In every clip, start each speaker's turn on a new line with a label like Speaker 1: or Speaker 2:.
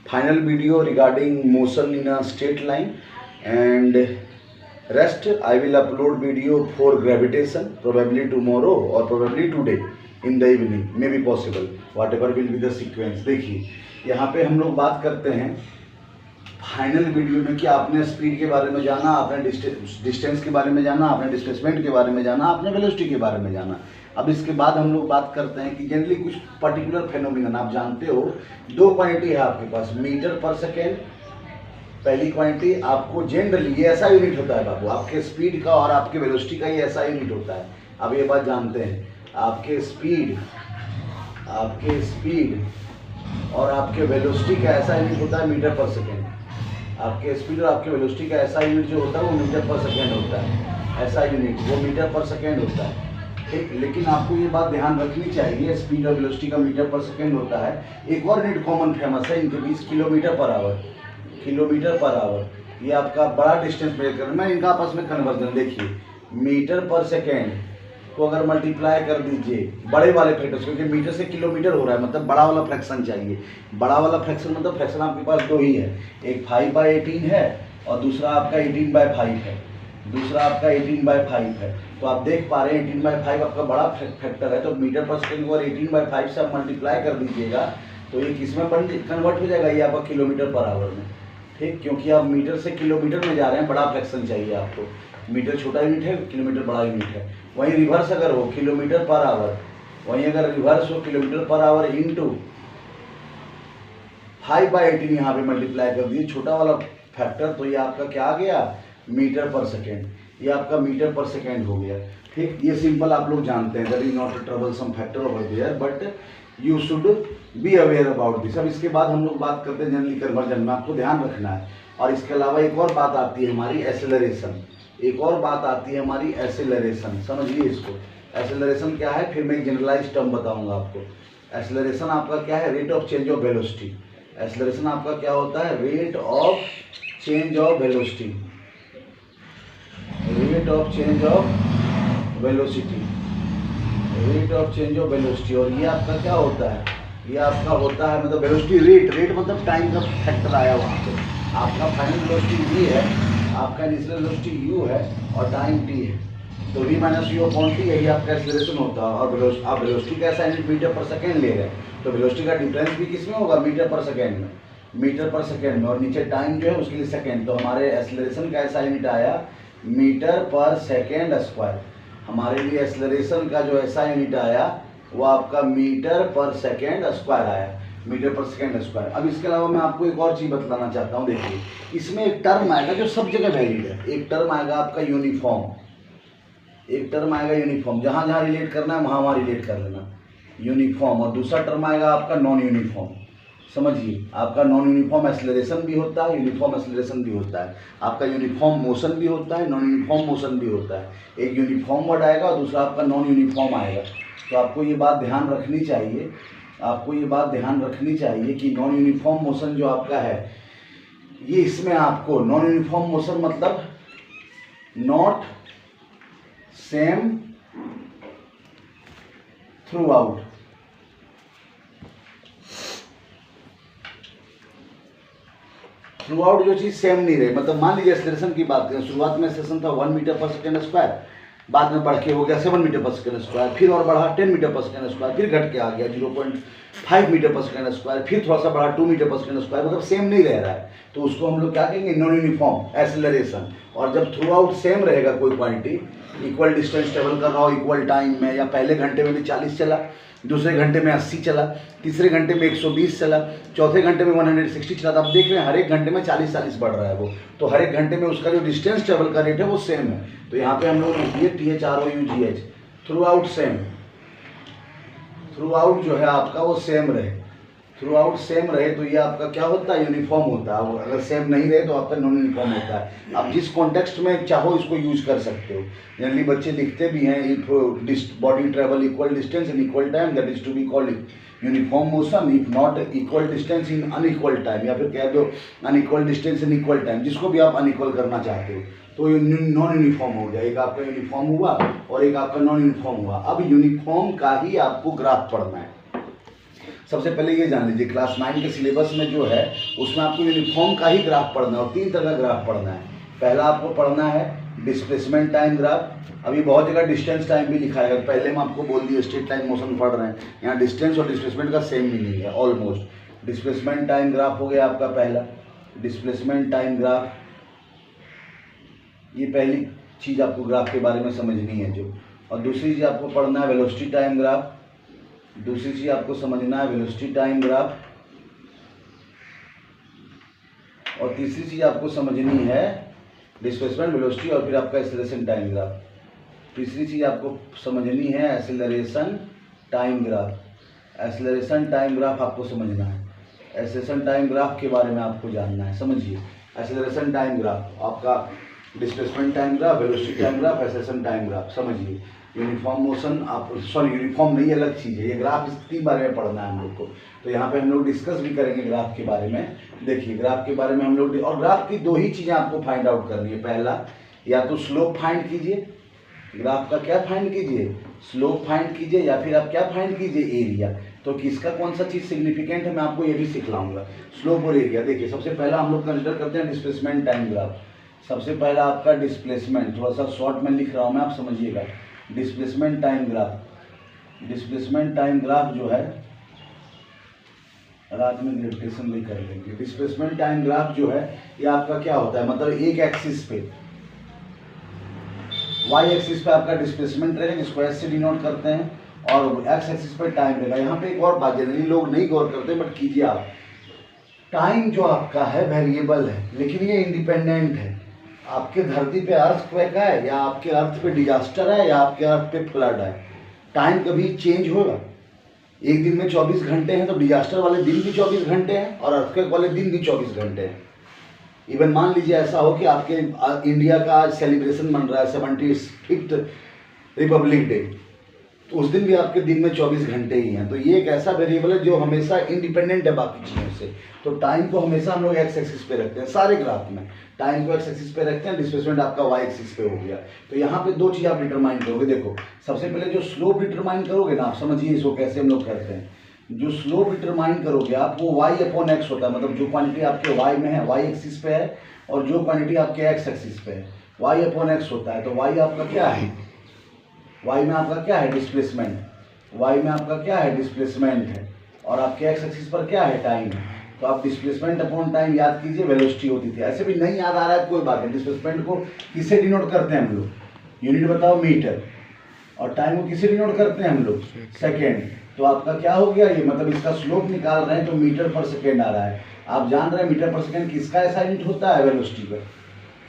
Speaker 1: final video regarding motion in a straight line, and rest I will upload video for gravitation probably tomorrow or probably today in the evening, may be possible, whatever will be the sequence। देखिए यहाँ पे हम लोग बात करते हैं final video में कि आपने स्पीड के बारे में जाना, आपने डिस्टेंस के बारे में जाना, आपने डिस्प्लेसमेंट के बारे में जाना, आपने वेलोसिटी के बारे में जाना। अब इसके बाद हम लोग बात करते हैं कि जनरली कुछ पर्टिकुलर फेनोमेनन आप जानते हो। दो क्वांटिटी है आपके पास, मीटर पर सेकेंड पहली क्वांटिटी, आपको जनरली ये ऐसा यूनिट होता है बाबू, आपके स्पीड का और आपके वेलोसिटी का ये ऐसा यूनिट होता है। अब ये बात जानते हैं, आपके स्पीड और आपके वेलोसिटी का ऐसा यूनिट होता है मीटर पर सेकेंड। आपके स्पीड और आपके वेलोसिटी का ऐसा यूनिट जो होता है वो मीटर पर सेकेंड होता है, ऐसा यूनिट वो मीटर पर सेकेंड होता है, ठीक। लेकिन आपको ये बात ध्यान रखनी चाहिए, स्पीड और वेलोसिटी का मीटर पर सेकेंड होता है। एक और यूनिट कॉमन फेमस है इनके बीच, किलोमीटर पर आवर। ये आपका बड़ा डिस्टेंस मेजर करना है, इनका आपस में कन्वर्जन देखिए, मीटर पर सेकेंड को अगर मल्टीप्लाई कर दीजिए बड़े वाले फैक्टर, क्योंकि मीटर से किलोमीटर हो रहा है, मतलब बड़ा वाला फ्रैक्शन चाहिए। बड़ा वाला फ्रैक्शन मतलब फ्रैक्शन आपके पास दो ही है, एक 5/18 है और दूसरा आपका 18/5 है, तो आप देख पा रहे हैं 18/5 आपका बड़ा फैक्टर है, तो मीटर पर सेकेंड को 18/5 से आप मल्टीप्लाई कर दीजिएगा तो ये किसमें कन्वर्ट हो जाएगा, ये आपका किलोमीटर पर आवर में, ठीक। क्योंकि आप मीटर से किलोमीटर में जा रहे हैं, बड़ा फ्रैक्शन चाहिए आपको। मीटर छोटा यूनिट है, किलोमीटर बड़ा यूनिट है। वहीं रिवर्स अगर हो kilometre per hour, kilometre per hour into 5/18 यहाँ पे मल्टीप्लाई कर दिए छोटा वाला फैक्टर, तो ये आपका क्या आ गया, मीटर पर सेकेंड। ये आपका मीटर पर सेकेंड हो गया, ठीक। ये सिंपल आप लोग जानते हैं, that is not a troublesome factor over there, but you should be aware about this. अब इसके बाद हम लोग बात करते हैं जनरली कन्वर्जन में, आपको ध्यान रखना है। और इसके अलावा एक और बात आती है हमारी एसेलरेशन, समझिए इसको। एसेलरेशन क्या है, फिर मैं एक जनरलाइज टर्म बताऊंगा आपको। एसेलरेशन आपका क्या है, rate of change of velocity. Acceleration आपका क्या होता है, rate of change of velocity, और ये आपका क्या होता है, ये आपका होता है मतलब वेलोसिटी रेट मतलब टाइम का फैक्टर आया वहाँ पे। आपका फाइनल वेलोसिटी v है, आपका इनिशियल वेलोसिटी u है और टाइम t है, तो v - u/t यही आपका एक्सेलरेशन होता है। और आप वेलोसिटी का ऐसा यूनिट मीटर पर सेकेंड ले रहे हैं, तो वेलोसिटी का डिफरेंस भी किसमें होगा, मीटर पर सेकेंड में, और नीचे टाइम जो है उसके लिए सेकेंड। तो हमारे एक्सेलरेशन का ऐसा यूनिट आया मीटर पर सेकेंड स्क्वायर। हमारे लिए एक्सेलरेशन का जो ऐसा यूनिट आया वो आपका मीटर पर सेकेंड स्क्वायर आया, अब इसके अलावा मैं आपको एक और चीज़ बतलाना चाहता हूँ। देखिए इसमें एक टर्म आएगा जो सब जगह वैलिड है, एक टर्म आएगा आपका यूनिफॉर्म, जहाँ जहाँ रिलेट करना है वहाँ रिलेट कर लेना, यूनिफॉर्म। और दूसरा टर्म आएगा आपका नॉन यूनिफॉर्म। समझिए, आपका नॉन यूनिफॉर्म एक्सेलरेशन भी होता है, यूनिफॉर्म एक्सेलरेशन भी होता है, आपका यूनिफॉर्म मोशन भी होता है, नॉन यूनिफॉर्म मोशन भी होता है। एक यूनिफॉर्म वर्ड आएगा और दूसरा आपका नॉन यूनिफॉर्म आएगा। तो आपको ये बात ध्यान रखनी चाहिए, कि नॉन यूनिफॉर्म मोशन जो आपका है, ये इसमें आपको नॉन यूनिफॉर्म मोशन मतलब नॉट सेम थ्रू आउट, जो चीज सेम नहीं रहे। मतलब मान लीजिए एक्सेलरेशन की बात करें, शुरुआत में एक्सेलरेशन था 1 मीटर पर सेकेंड स्क्वायर, बाद में बढ़ के हो गया 7 मीटर पर सेकेंड स्क्वायर, फिर और बढ़ा 10 मीटर पर सेकेंड स्क्वायर, फिर घट के आ गया 0.5 मीटर पर सेकेंड स्क्वायर, फिर थोड़ा सा बढ़ा 2 मीटर पर सेकेंड स्क्वायर, मतलब सेम नहीं रह रहा है, तो उसको हम लोग क्या कहेंगे, नॉन यूनिफॉर्म एक्सेलरेशन। और जब थ्रू आउट सेम रहेगा कोई क्वांटिटी, इक्वल डिस्टेंस ट्रेवल कर रहा हो इक्वल टाइम में, या पहले घंटे में भी 40 चला, दूसरे घंटे में 80 चला, तीसरे घंटे में 120 चला, चौथे घंटे में 160 चला, तो आप देख रहे हैं हर एक घंटे में 40-40 बढ़ रहा है वो, तो हर एक घंटे में उसका जो डिस्टेंस ट्रेवल का रेट है वो सेम है। तो यहाँ पे हम लोग लिखिए THROUGH, थ्रू आउट सेम, जो है आपका वो सेम रहे, तो ये आपका क्या होता है, यूनिफॉर्म होता है। अगर सेम नहीं रहे तो आपका नॉन यूनिफॉर्म होता है। आप जिस कॉन्टेक्स्ट में चाहो इसको यूज कर सकते हो। जनरली बच्चे लिखते भी हैं, if body travel equal distance in equal time, that is to be called uniform motion. If not equal distance in unequal time, या फिर कह दो unequal distance in equal time, जिसको भी आप अनइक्वल करना चाहते हो, तो ये नॉन यूनिफॉर्म हो गया। एक आपका यूनिफॉर्म हुआ और एक आपका नॉन यूनिफॉर्म हुआ। अब यूनिफॉर्म का ही आपको ग्राफ पढ़ना है। सबसे पहले ये जान लीजिए, क्लास 9 के सिलेबस में जो है उसमें आपको यूनिफॉर्म का ही ग्राफ पढ़ना है और 3 तरह का ग्राफ पढ़ना है। पहला आपको पढ़ना है डिस्प्लेसमेंट टाइम ग्राफ। अभी बहुत जगह डिस्टेंस टाइम भी लिखा है, पहले मैं आपको बोल दिया स्ट्रेट लाइन मोशन पढ़ रहे हैं, यहाँ डिस्टेंस और डिस्प्लेसमेंट का सेम मीनिंग है ऑलमोस्ट। डिस्प्लेसमेंट टाइम ग्राफ हो गया आपका पहला, डिस्प्लेसमेंट टाइम ग्राफ, ये पहली चीज़ आपको ग्राफ के बारे में समझनी है जो। और दूसरी चीज़ आपको पढ़ना है वेलोसिटी टाइम ग्राफ, दूसरी चीज़ आपको समझना है वेलोसिटी टाइम ग्राफ, और तीसरी चीज़ आपको समझनी है डिस्प्लेसमेंट वेलोसिटी और फिर आपका एक्सेलरेशन टाइम ग्राफ। तीसरी चीज़ आपको समझनी है acceleration time graph. Acceleration time graph आपको समझना है, एक्सेलरेशन टाइम ग्राफ के बारे में आपको जानना है। समझिए, एक्सेलरेशन टाइम ग्राफ आपका displacement time graph, velocity time graph, acceleration time graph. समझिए, यूनिफॉर्म मोशन आप यूनिफॉर्म नहीं, अलग चीज़ है ये। ग्राफ इसके बारे में पढ़ना है हम लोग को, तो यहाँ पे हम लोग डिस्कस भी करेंगे ग्राफ के बारे में। देखिए ग्राफ के बारे में हम लोग, और ग्राफ की 2 ही चीज़ें आपको फाइंड आउट करनी है। पहला, या तो स्लोप फाइंड कीजिए, ग्राफ का क्या फाइंड कीजिए, स्लोप फाइंड कीजिए, या फिर आप क्या फाइंड कीजिए, एरिया। तो किसका कौन सा चीज़ सिग्निफिकेंट है मैं आपको ये भी सिखलाऊंगा, स्लोप और एरिया। देखिए सबसे पहला हम लोग कंसिडर करते हैं डिस्प्लेसमेंट टाइम ग्राफ। सबसे पहला आपका डिस्प्लेसमेंट, थोड़ा सा शॉर्ट में लिख रहा हूँ मैं, आप समझिएगा। Displacement time graph, displacement time graph जो है, रात में ग्रेविटेशन भी कर लेंगे। डिस्प्लेसमेंट टाइम ग्राफ जो है ये आपका क्या होता है, मतलब एक एक्सिस पे, वाई एक्सिस पे आपका डिस्प्लेसमेंट रहेगा जिसको एस से डिनोट करते हैं, और एक्स एक्सिस पे टाइम रहेगा। यहाँ पे एक और बात जनरली लोग नहीं गौर करते, बट कीजिए आप, टाइम जो आपका है वेरिएबल है, लेकिन ये इंडिपेंडेंट है। आपके धरती पे अर्थक्वेक है, या आपके अर्थ पे डिजास्टर है, या आपके अर्थ पे फ्लड है, टाइम कभी चेंज होगा। एक दिन में 24 घंटे हैं तो डिजास्टर वाले दिन भी 24 घंटे हैं और अर्थक्वेक वाले दिन भी 24 घंटे हैं। इवन मान लीजिए ऐसा हो कि आपके इंडिया का आज सेलिब्रेशन बन रहा है 75th रिपब्लिक डे, तो उस दिन भी आपके दिन में 24 घंटे ही हैं। तो ये एक ऐसा वेरिएबल है जो हमेशा इंडिपेंडेंट है बाकी चीज़ों से। तो टाइम को हमेशा हम लोग एक्स एक्सिस पे रखते हैं, सारे ग्राफ में टाइम को एक्स एक्सिस पे रखते हैं, डिस्प्लेसमेंट आपका वाई एक्सिस पे हो गया। तो यहाँ पे 2 चीज़ आप डिटरमाइन करोगे। देखो सबसे पहले जो स्लोप डिटरमाइन करोगे ना, आप समझिए इसको कैसे हम लोग करते हैं। जो स्लोप डिटरमाइन करोगे आप, वो y अपॉन एक्स होता है, मतलब जो क्वांटिटी आपके y में है y एक्सिस पे है, और जो क्वांटिटी आपके x एक्सिस पे है y अपॉन एक्स होता है। तो y आपका क्या है, y में आपका क्या है डिस्प्लेसमेंट, y में आपका क्या है डिस्प्लेसमेंट है, और आपके x एक्सिस पर क्या है टाइम है। तो आप डिस्प्लेसमेंट अपॉन टाइम याद कीजिए, वेलोसिटी होती थी। ऐसे भी नहीं याद आ रहा है कोई बात नहीं, डिस्प्लेसमेंट को किससे डिनोट करते हैं हम लोग, यूनिट बताओ, मीटर, और टाइम को किससे डिनोट करते हैं हम लोग, सेकेंड। तो आपका क्या हो गया ये, मतलब इसका स्लोप निकाल रहे हैं तो मीटर पर सेकेंड आ रहा है। आप जान रहे हैं मीटर पर सेकेंड किसका ऐसा यूनिट होता है, वेलोसिटी का।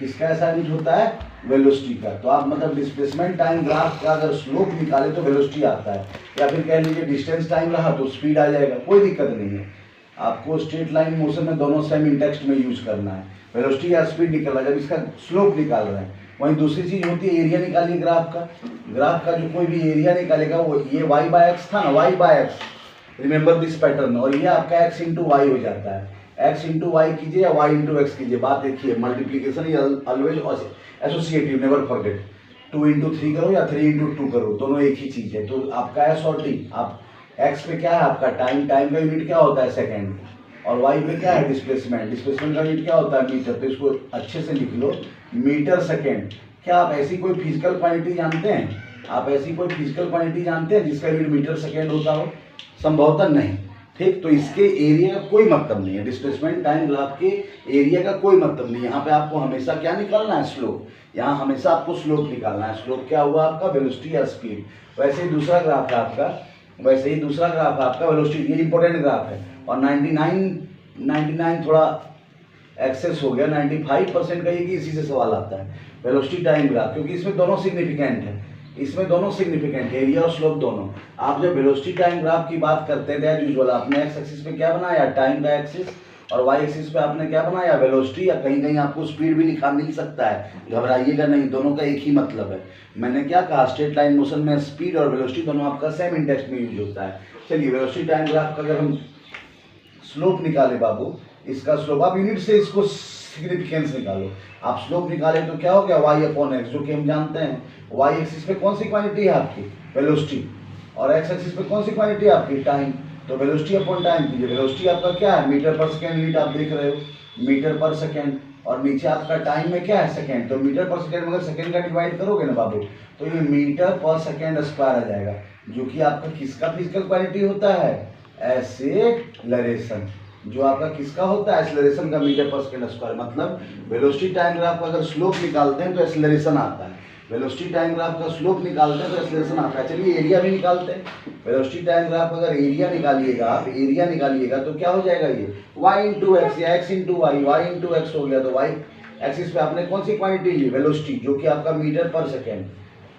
Speaker 1: किसका ऐसा यूनिट होता है, वेलोसिटी का। तो आप मतलब डिस्प्लेसमेंट टाइम ग्राफ का अगर स्लोप निकाले तो वेलोसिटी आता है, या फिर कह लीजिए डिस्टेंस टाइम रहा तो स्पीड आ जाएगा, कोई दिक्कत नहीं है। आपको स्ट्रेट लाइन मोशन में दोनों सेम इंटेक्स्ट में यूज करना है, वेलोसिटी या स्पीड निकल रहा है जब इसका स्लोप निकाल रहे हैं। वहीं दूसरी चीज होती है एरिया निकालिए ग्राफ का। ग्राफ का जो कोई भी एरिया निकालेगा वो, ये y बाय एक्स था ना, y by x, remember this pattern, और ये आपका x इंटू वाई हो जाता है। x इंटू वाई कीजिए या y इंटू एक्स कीजिए, बात देखिए, multiplication is always associative, never forget. 2 into 3 करो या 3 इंटू 2 करो, दोनों एक ही चीज है। तो आपका एस और टी, आप x पे क्या है आपका टाइम, टाइम का यूनिट क्या होता है सेकेंड, और y पे क्या है डिस्प्लेसमेंट, डिस्प्लेसमेंट का यूनिट क्या होता है मीटर। तो इसको अच्छे से लिख लो, मीटर सेकेंड। क्या आप ऐसी कोई फिजिकल क्वांटिटी जानते हैं, आप ऐसी कोई फिजिकल क्वांटिटी जानते हैं जिसका यूनिट मीटर सेकेंड होता हो, संभवतः नहीं। ठीक, तो इसके एरिया का कोई मतलब नहीं है, डिस्प्लेसमेंट टाइम ग्राफ के एरिया का कोई मतलब नहीं है। यहाँ पे आपको हमेशा क्या निकालना है, स्लोप। यहाँ हमेशा आपको स्लोप निकालना है। स्लोप क्या हुआ आपका, वेलोसिटी या स्पीड। वैसे ही दूसरा ग्राफ है आपका, वैसे ही दूसरा ग्राफ है आपका वेलोसिटी, ये इंपॉर्टेंट ग्राफ है। और 99 थोड़ा एक्सेस हो गया, 95% का ये कि इसी से सवाल आता है, वेलोसिटी टाइम ग्राफ, क्योंकि इसमें दोनों सिग्निफिकेंट है, इसमें दोनों सिग्निफिकेंट है, एरिया और स्लोप दोनों। आप जब वेलोसिटी टाइम ग्राफ की बात करते थे एज यूजुअल, आपने एक्स एक्सिस पे क्या बनाया, टाइम का एक्सिस, और वाई एक्सिस पे आपने क्या बनाया, वेलोसिटी, या कहीं कहीं आपको स्पीड भी लिखा मिल सकता है, घबराइएगा नहीं, दोनों का एक ही मतलब है। मैंने क्या कहा, स्ट्रेट लाइन मोशन में स्पीड और वेलोसिटी दोनों आपका सेम इंडेक्स में यूज होता है। चलिए वेलोसिटी टाइम ग्राफ का अगर हम स्लोप निकाले बाबू, इसका स्लोप, आप यूनिट से इसको सिग्निफिकेंस निकालो। आप स्लोप निकाले तो क्या हो गया, y अपॉन एक्स, जो कि हम जानते हैं y एक्सिस पे कौन सी क्वांटिटी है आपकी, वेलोसिटी, और x एक्सिस पे कौन सी क्वांटिटी है आपकी, टाइम। तो वेलोसिटी अपॉन टाइम कीजिए। वेलोसिटी आपका क्या है, मीटर पर सेकेंड यूनिट आप देख रहे हो, मीटर पर सेकेंड, और नीचे आपका टाइम में क्या है, सेकेंड। तो मीटर पर सेकेंड में अगर सेकेंड का डिवाइड करोगे ना बाबू, तो ये मीटर पर सेकेंड स्क्वायर आ जाएगा, जो कि आपका किसका फिजिकल क्वांटिटी होता है, एक्सेलरेशन। जो आपका किसका होता है, एक्सेलरेशन का मीटर पर सेकेंड स्क्वायर। मतलब वेलोसिटी टाइम ग्राफ का अगर स्लोप निकालते हैं तो एक्सेलरेशन आता है, वेलोसिटी टाइम ग्राफ का स्लोप निकालते हैं तो एक्सेलरेशन आता है। चलिए एरिया भी निकालते हैं। वेलोसिटी टाइम ग्राफ अगर एरिया निकालिएगा आप, एरिया निकालिएगा तो क्या हो जाएगा, ये y इंटू एक्स या x into y, y into x हो गया। तो y एक्सिस पे आपने कौन सी क्वांटिटी ली, वेलोसिटी, जो कि आपका मीटर पर सेकेंड,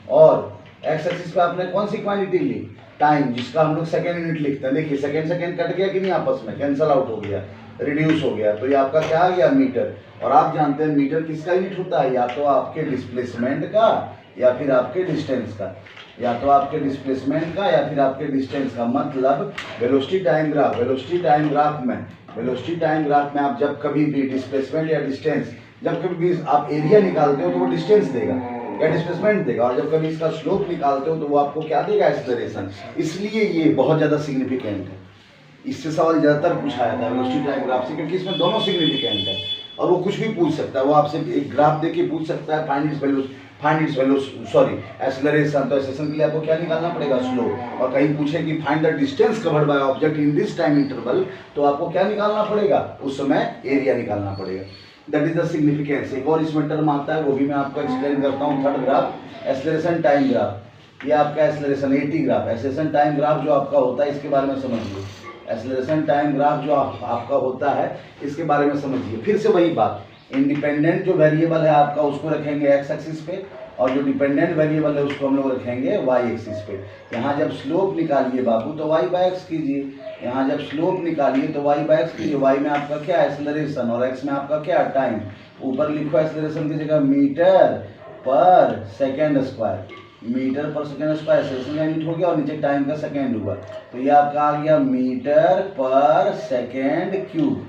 Speaker 1: और x एक्सिस पे आपने कौन सी क्वांटिटी ली, टाइम, जिसका हम लोग सेकेंड यूनिट लिखते हैं। देखिए सेकेंड सेकेंड कट गया कि नहीं, आपस में कैंसल आउट हो गया, रिड्यूस हो गया, तो ये आपका क्या आ गया, मीटर। और आप जानते हैं मीटर किसका यूनिट होता है, या तो आपके डिस्प्लेसमेंट का या फिर आपके डिस्टेंस का, या तो आपके डिस्प्लेसमेंट का या फिर आपके डिस्टेंस का। मतलब velocity time graph, velocity time graph में, वेलोसिटी टाइम ग्राफ में आप जब कभी भी डिस्प्लेसमेंट या डिस्टेंस, जब कभी भी आप एरिया निकालते हो तो वो डिस्टेंस देगा या डिस्प्लेसमेंट देगा, और जब कभी इसका स्लोप निकालते हो तो वो आपको क्या देगा, एक्सेलरेशन। इसलिए ये बहुत ज़्यादा सिग्निफिकेंट है, इससे सवाल ज़्यादातर पूछा जाता है वेलोसिटी टाइम ग्राफ से, क्योंकि इसमें दोनों सिग्निफिकेंट है और वो कुछ भी पूछ सकता है। वो आपसे एक ग्राफ देके पूछ सकता है, फाइंड इट्स एक्सेलरेशन, तो एक्सेलरेशन के लिए आपको क्या निकालना पड़ेगा, स्लोप। और कहीं पूछे कि find the distance covered by object in this time interval, तो आपको क्या निकालना पड़ेगा, उस समय एरिया निकालना पड़ेगा। That is the significance. एक और इसमें टर्म आता है, वो भी मैं आपको एक्सप्लेन करता हूँ। Third graph, acceleration time graph. ये आपका acceleration eighty graph, acceleration time graph जो आपका होता है, इसके बारे में समझिए। एक्सेलरेशन टाइम ग्राफ जो आपका होता है, इसके बारे में समझिए। फिर से वही बात, इंडिपेंडेंट जो वेरिएबल है आपका उसको रखेंगे एक्स एक्सिस पे, और जो डिपेंडेंट वेरिएबल है उसको हम लोग रखेंगे वाई एक्सिस पे। यहाँ जब स्लोप निकालिए बाबू तो वाई बाय एक्स कीजिए, यहाँ जब स्लोप निकालिए तो वाई बाय एक्स कीजिए। वाई में आपका क्या एक्सेलरेशन और एक्स में आपका क्या टाइम। ऊपर लिखो एक्सेलरेशन की जगह मीटर पर सेकेंड स्क्वायर, मीटर पर सेकेंड स्क्वायर एक्सेलरेशन का यूनिट हो गया, और नीचे टाइम का सेकेंड हुआ, तो ये आपका आ गया मीटर पर सेकेंड क्यूब।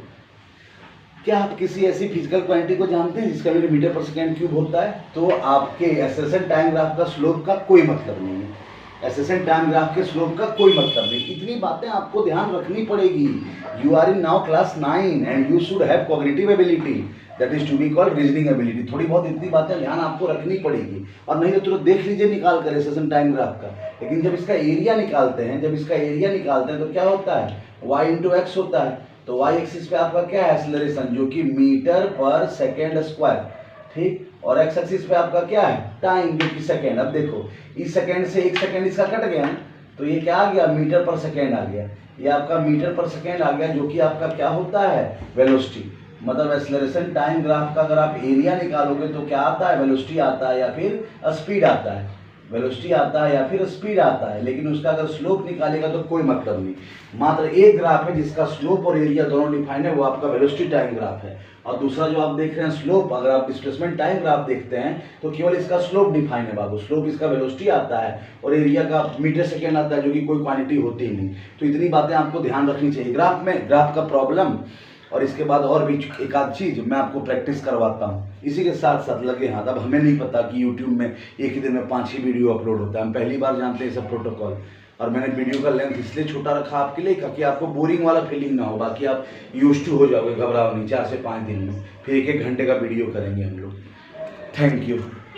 Speaker 1: क्या आप किसी ऐसी फिजिकल क्वांटिटी को जानते हैं जिसका यूनिट मीटर पर सेकेंड क्यूब होता है? तो आपके एक्सेलरेशन टाइम ग्राफ का स्लोप का कोई मतलब नहीं है, एक्सेलरेशन टाइम ग्राफ के स्लोप का कोई मतलब नहीं। इतनी बातें आपको ध्यान रखनी पड़ेगी। You are in now class 9 and you should have cognitive ability, that is to be called reasoning ability. थोड़ी बहुत इतनी बातें ध्यान आपको रखनी पड़ेगी, और नहीं तो तुरंत देख लीजिए निकाल कर एक्सेलरेशन टाइम ग्राफ का। लेकिन जब इसका एरिया निकालते हैं, जब इसका एरिया निकालते हैं तो क्या होता है, y इंटू एक्स होता है। तो y एक्सिस पे आपका क्या है, एक्सेलरेशन, जो कि मीटर पर सेकेंड स्क्वायर, ठीक। और x एक्सिस पे आपका क्या है, टाइम, जो कि सेकेंड। अब देखो इस सेकेंड से एक सेकेंड इसका कट गया, तो ये क्या आ गया, मीटर पर सेकेंड आ गया। ये आपका मीटर पर सेकेंड आ गया, जो कि आपका क्या होता है, वेलोसिटी। मतलब एक्सेलरेशन टाइम ग्राफ का अगर आप एरिया निकालोगे तो क्या आता है, वेलोसिटी आता है या फिर स्पीड आता है, वेलोसिटी आता है या फिर स्पीड आता है। लेकिन उसका अगर स्लोप निकालेगा तो कोई मतलब नहीं। मात्र एक ग्राफ है जिसका स्लोप और एरिया दोनों डिफाइन है, वो आपका वेलोसिटी टाइम ग्राफ है। और दूसरा जो आप देख रहे हैं स्लोप, अगर आप डिस्प्लेसमेंट टाइम ग्राफ देखते हैं तो केवल इसका स्लोप डिफाइन है बाबू। स्लोप इसका वेलोसिटी आता है और एरिया का मीटर सेकेंड आता है, जो कि कोई क्वांटिटी होती ही नहीं। तो इतनी बातें आपको ध्यान रखनी चाहिए ग्राफ में, ग्राफ का प्रॉब्लम, और इसके बाद और भी एक आध चीज मैं आपको प्रैक्टिस करवाता हूँ। इसी के साथ साथ लगे हाथ, अब हमें नहीं पता कि यूट्यूब में एक ही दिन में 5 वीडियो अपलोड होता है, हम पहली बार जानते हैं सब प्रोटोकॉल। और मैंने वीडियो का लेंथ इसलिए छोटा रखा आपके लिए ताकि आपको बोरिंग वाला फीलिंग ना हो, बाकी आप यूज्ड टू हो जाओगे, घबराओ नहीं। 4 से 5 दिन में फिर 1-1 घंटे का वीडियो करेंगे हम लोग। Thank you.